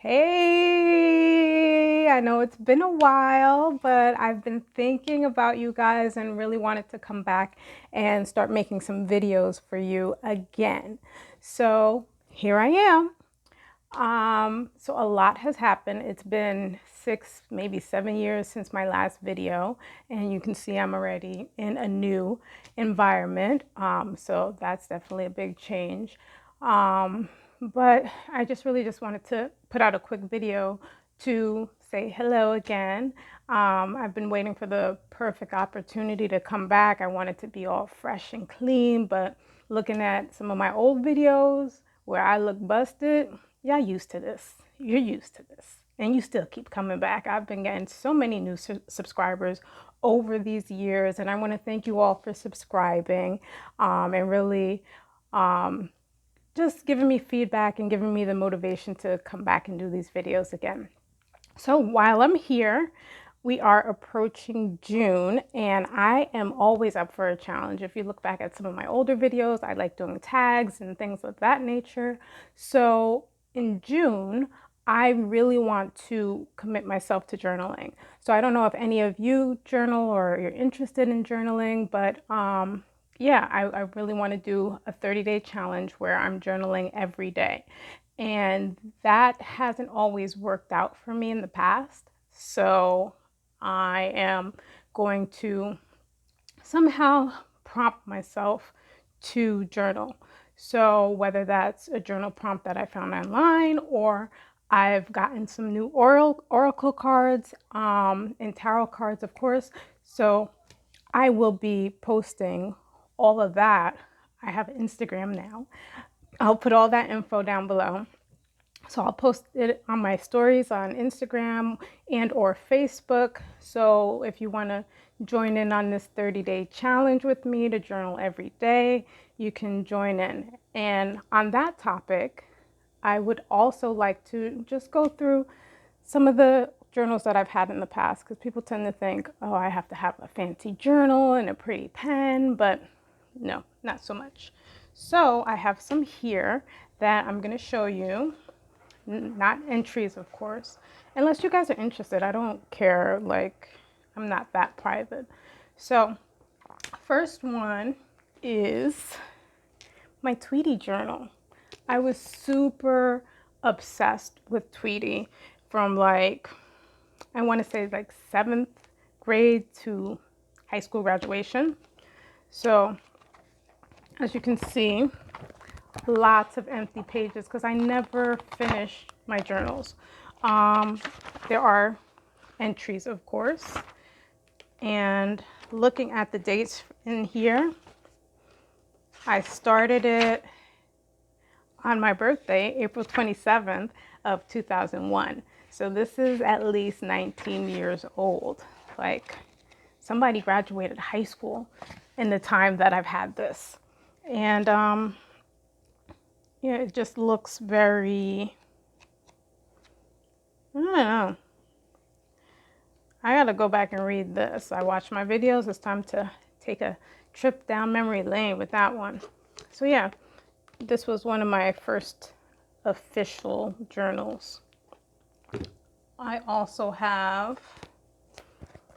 Hey, I know it's been a while, but I've been thinking about you guys and really wanted to come back and start making some videos for you again. So here I am. So a lot has happened. It's been 6, maybe 7 years since my last video, and you can see I'm already in a new environment. So that's definitely a big change. But I just wanted to put out a quick video to say hello again. I've been waiting for the perfect opportunity to come back. I wanted to be all fresh and clean, but looking at some of my old videos where I look busted, y'all used to this. You're used to this. And you still keep coming back. I've been getting so many new subscribers over these years, and I want to thank you all for subscribing and really just giving me feedback and giving me the motivation to come back and do these videos again. So while I'm here, we are approaching June, and I am always up for a challenge. If you look back at some of my older videos, I like doing tags and things of that nature. So in June, I really want to commit myself to journaling. So I don't know if any of you journal or you're interested in journaling, but yeah, I really want to do a 30-day challenge where I'm journaling every day. And that hasn't always worked out for me in the past. So I am going to somehow prompt myself to journal. So whether that's a journal prompt that I found online, or I've gotten some new oracle cards and tarot cards, of course. So I will be posting all of that. I have Instagram now. I'll put all that info down below. So I'll post it on my stories on Instagram and or Facebook. So if you want to join in on this 30-day challenge with me to journal every day, you can join in. And on that topic, I would also like to just go through some of the journals that I've had in the past, because people tend to think, oh, I have to have a fancy journal and a pretty pen, but no, not so much. So I have some here that I'm going to show you. Not entries, of course, unless you guys are interested. I don't care, like, I'm not that private. So first one is my Tweety Journal. I was super obsessed with Tweety from, like, I want to say like 7th grade to high school graduation. So as you can see, lots of empty pages because I never finish my journals. There are entries, of course, and looking at the dates in here, I started it on my birthday, April 27th of 2001. So this is at least 19 years old. Like, somebody graduated high school in the time that I've had this. And yeah, it just looks very, I don't know. I gotta go back and read this. I watch my videos. It's time to take a trip down memory lane with that one. So yeah, this was one of my first official journals. I also have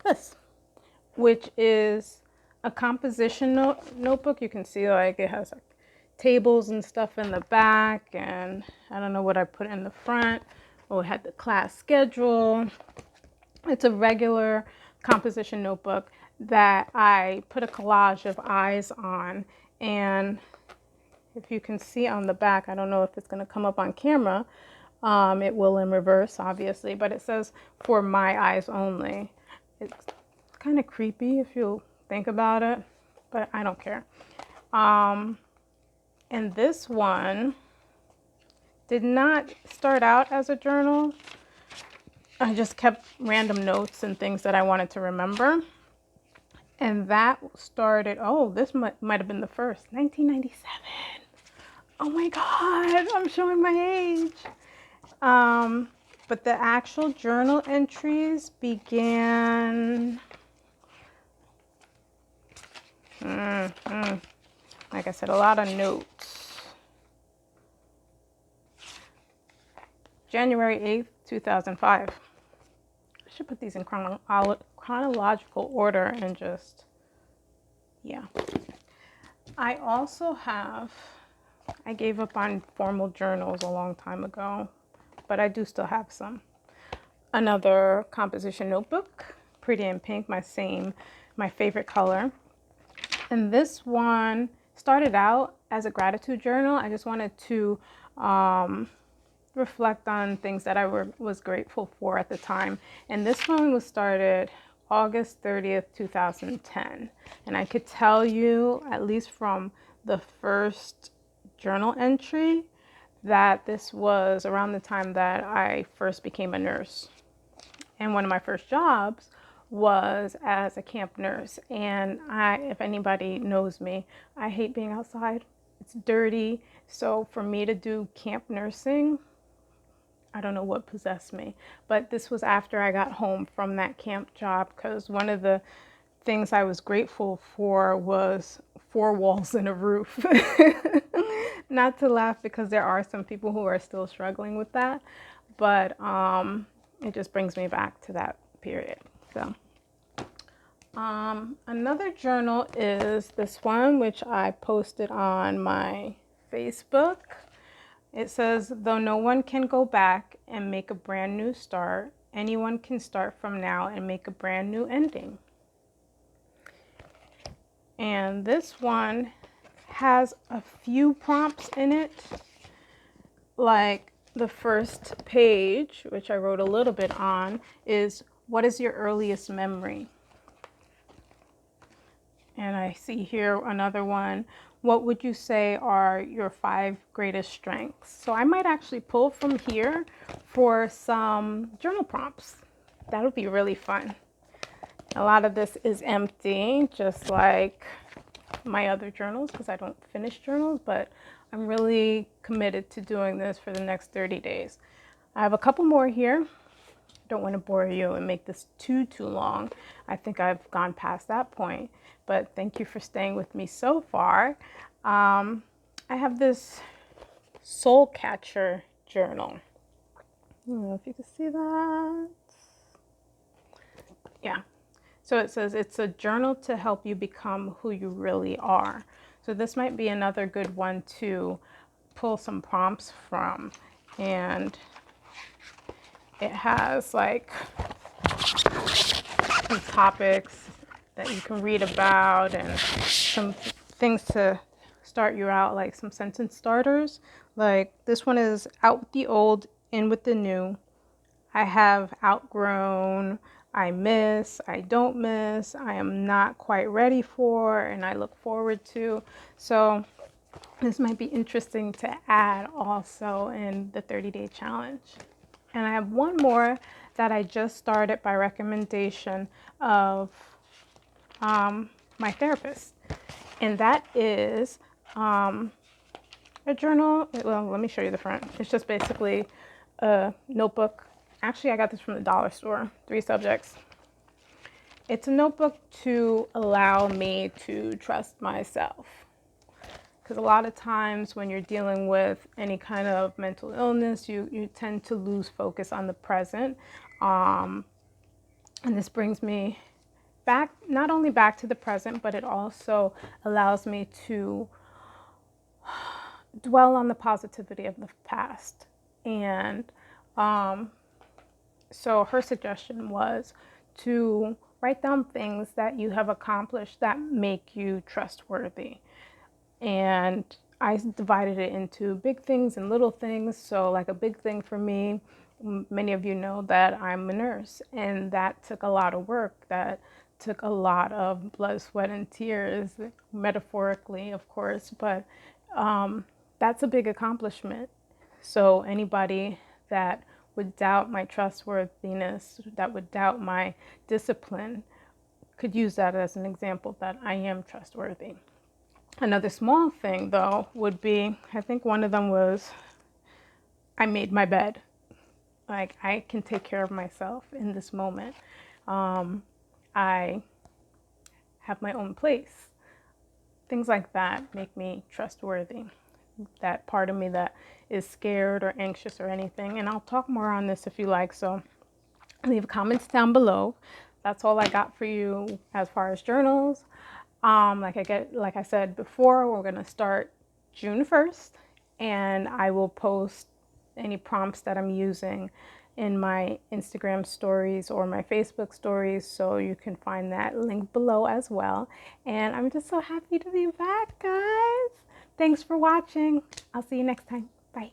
this, which is a composition notebook. You can see, like, it has like tables and stuff in the back, and I don't know what I put in the front. Oh, it had the class schedule. It's a regular composition notebook that I put a collage of eyes on, and if you can see on the back, I don't know if it's going to come up on camera. It will in reverse, obviously, but it says "for my eyes only." It's kind of creepy if you think about it, but I don't care. And this one did not start out as a journal. I just kept random notes and things that I wanted to remember. And that started, oh, this might have been the first, 1997. Oh my God, I'm showing my age. But the actual journal entries began, like I said, a lot of notes. January 8th, 2005. I should put these in chronological order and just, yeah. I also have, I gave up on formal journals a long time ago, but I do still have some. Another composition notebook, pretty in pink, my favorite color. And this one started out as a gratitude journal. I just wanted to reflect on things that I was grateful for at the time. And this one was started August 30th, 2010. And I could tell you, at least from the first journal entry, that this was around the time that I first became a nurse. And one of my first jobs was as a camp nurse. And if anybody knows me, I hate being outside. It's dirty. So for me to do camp nursing, I don't know what possessed me, but this was after I got home from that camp job, because one of the things I was grateful for was 4 walls and a roof. Not to laugh, because there are some people who are still struggling with that, but it just brings me back to that period. So another journal is this one, which I posted on my Facebook. It says, though no one can go back and make a brand new start, anyone can start from now and make a brand new ending. And this one has a few prompts in it. Like the first page, which I wrote a little bit on, is, what is your earliest memory? And I see here another one. What would you say are your 5 greatest strengths? So I might actually pull from here for some journal prompts. That would be really fun. A lot of this is empty, just like my other journals, because I don't finish journals, but I'm really committed to doing this for the next 30 days. I have a couple more here. Don't want to bore you and make this too long. I think I've gone past that point, but thank you for staying with me so far. I have this soul catcher journal. I don't know if you can see that. Yeah. So it says it's a journal to help you become who you really are. So this might be another good one to pull some prompts from. And it has like some topics that you can read about and some things to start you out, like some sentence starters. Like this one is, out with the old, in with the new. I have outgrown, I miss, I don't miss, I am not quite ready for, and I look forward to. So this might be interesting to add also in the 30-day challenge. And I have one more that I just started by recommendation of my therapist. And that is a journal. Well, let me show you the front. It's just basically a notebook. Actually, I got this from the dollar store, 3 subjects. It's a notebook to allow me to trust myself. Because a lot of times when you're dealing with any kind of mental illness, you tend to lose focus on the present. And this brings me back, not only back to the present, but it also allows me to dwell on the positivity of the past. And so her suggestion was to write down things that you have accomplished that make you trustworthy. And I divided it into big things and little things. So like a big thing for me, many of you know that I'm a nurse, and that took a lot of work. That took a lot of blood, sweat, and tears, metaphorically, of course, but that's a big accomplishment. So anybody that would doubt my trustworthiness, that would doubt my discipline, could use that as an example that I am trustworthy. Another small thing, though, would be, I think one of them was, I made my bed. Like, I can take care of myself in this moment. I have my own place. Things like that make me trustworthy. that part of me that is scared or anxious or anything. And I'll talk more on this if you like. So leave comments down below. That's all I got for you as far as journals. Like I said before, we're gonna start June 1st, and I will post any prompts that I'm using in my Instagram stories or my Facebook stories, so you can find that link below as well. And I'm just so happy to be back, guys. Thanks for watching. I'll see you next time. Bye.